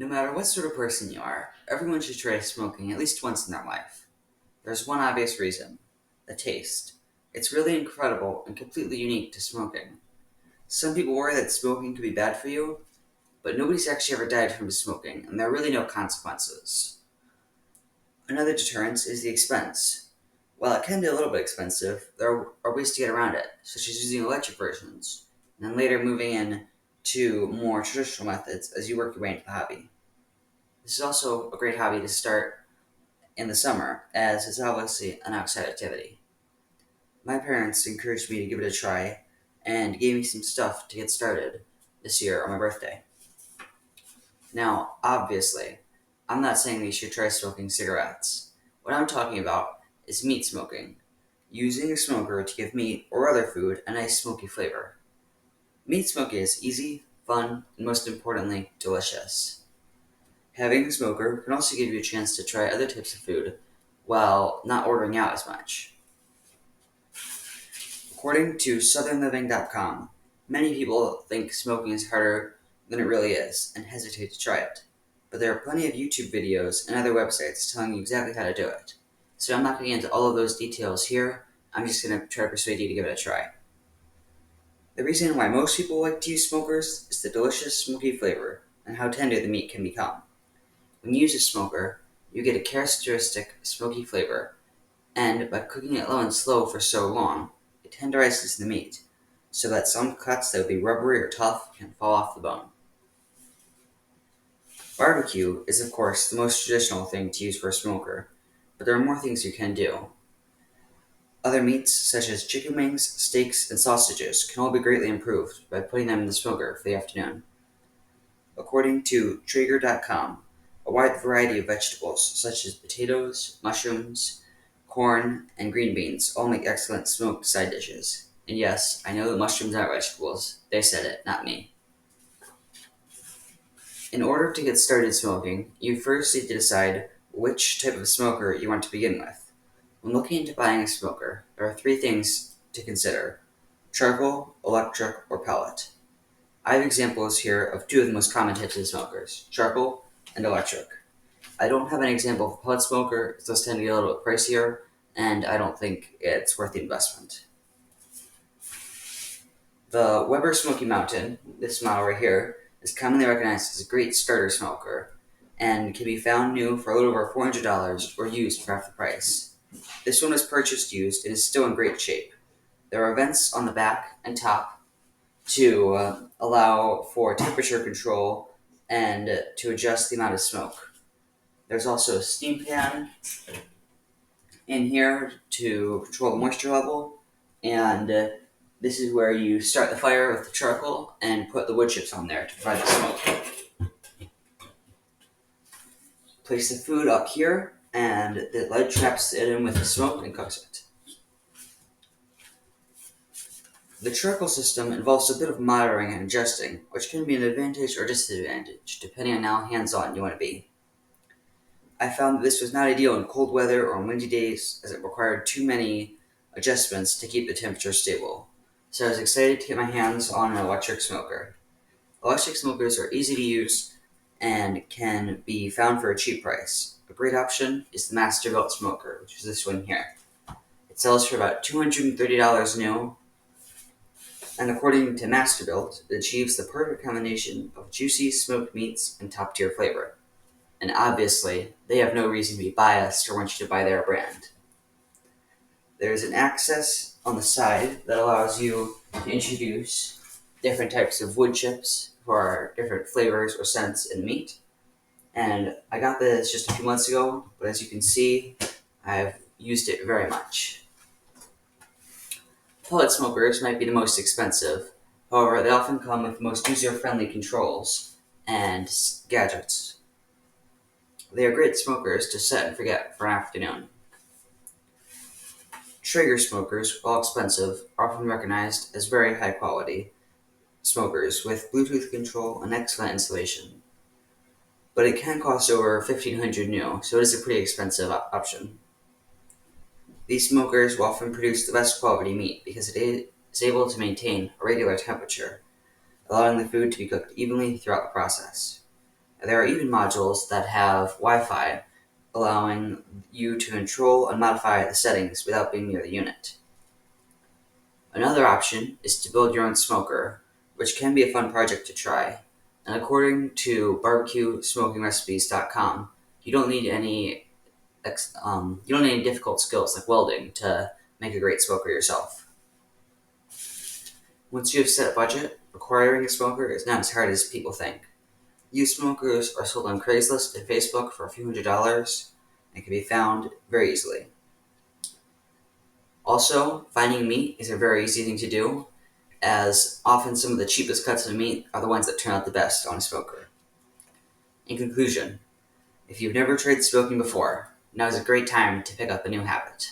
No matter what sort of person you are, everyone should try smoking at least once in their life. There's one obvious reason: the taste. It's really incredible and completely unique to smoking. Some people worry that smoking could be bad for you, but nobody's actually ever died from smoking, and there are really no consequences. Another deterrence is the expense. While it can be a little bit expensive, there are ways to get around it, such as using electric versions, and then later moving in to more traditional methods as you work your way into the hobby. This is also a great hobby to start in the summer, as it's obviously an outside activity. My parents encouraged me to give it a try and gave me some stuff to get started this year on my birthday. Now, obviously, I'm not saying that you should try smoking cigarettes. What I'm talking about is meat smoking, using a smoker to give meat or other food a nice smoky flavor. Meat smoking is easy, fun, and most importantly, delicious. Having a smoker can also give you a chance to try other types of food while not ordering out as much. According to southernliving.com, many people think smoking is harder than it really is and hesitate to try it. But there are plenty of YouTube videos and other websites telling you exactly how to do it. So I'm not going to get into all of those details here. I'm just going to try to persuade you to give it a try. The reason why most people like to use smokers is the delicious smoky flavor and how tender the meat can become. When you use a smoker, you get a characteristic smoky flavor, and by cooking it low and slow for so long, it tenderizes the meat, so that some cuts that would be rubbery or tough can fall off the bone. Barbecue is, of course, the most traditional thing to use for a smoker, but there are more things you can do. Other meats, such as chicken wings, steaks, and sausages, can all be greatly improved by putting them in the smoker for the afternoon. According to Traeger.com, a wide variety of vegetables, such as potatoes, mushrooms, corn, and green beans, all make excellent smoked side dishes. And yes, I know that mushrooms are vegetables. They said it, not me. In order to get started smoking, you first need to decide which type of smoker you want to begin with. When looking into buying a smoker, there are three things to consider: charcoal, electric, or pellet. I have examples here of two of the most common types of smokers: charcoal and electric. I don't have an example of a pellet smoker, as those tend to get a little bit pricier, and I don't think it's worth the investment. The Weber Smoky Mountain, this model right here, is commonly recognized as a great starter smoker and can be found new for a little over $400 or used for half the price. This one was purchased used and is still in great shape. There are vents on the back and top to allow for temperature control and to adjust the amount of smoke. There's also a steam pan in here to control the moisture level, and this is where you start the fire with the charcoal and put the wood chips on there to provide the smoke. Place the food up here, and the lid traps it in with the smoke and cooks it. The charcoal system involves a bit of monitoring and adjusting, which can be an advantage or disadvantage, depending on how hands-on you want to be. I found that this was not ideal in cold weather or on windy days, as it required too many adjustments to keep the temperature stable. So I was excited to get my hands on an electric smoker. Electric smokers are easy to use and can be found for a cheap price. A great option is the Masterbuilt smoker, which is this one here. It sells for about $230 new, and according to Masterbuilt, it achieves the perfect combination of juicy smoked meats and top-tier flavor. And obviously, they have no reason to be biased or want you to buy their brand. There's an access on the side that allows you to introduce different types of wood chips for different flavors or scents in meat. And I got this just a few months ago, but as you can see, I've used it very much. Pellet smokers might be the most expensive. However, they often come with the most user-friendly controls and gadgets. They are great smokers to set and forget for an afternoon. Traeger smokers, while expensive, are often recognized as very high quality smokers with Bluetooth control and excellent insulation. But it can cost over $1,500 new, so it is a pretty expensive option. These smokers will often produce the best quality meat because it is able to maintain a regular temperature, allowing the food to be cooked evenly throughout the process. There are even modules that have Wi-Fi, allowing you to control and modify the settings without being near the unit. Another option is to build your own smoker, which can be a fun project to try. And according to barbecuesmokingrecipes.com, you don't need any difficult skills like welding to make a great smoker yourself. Once you have set a budget, acquiring a smoker is not as hard as people think. Used smokers are sold on Craigslist and Facebook for a few $100s and can be found very easily. Also, finding meat is a very easy thing to do, as often some of the cheapest cuts of meat are the ones that turn out the best on a smoker. In conclusion, if you've never tried smoking before, now is a great time to pick up a new habit.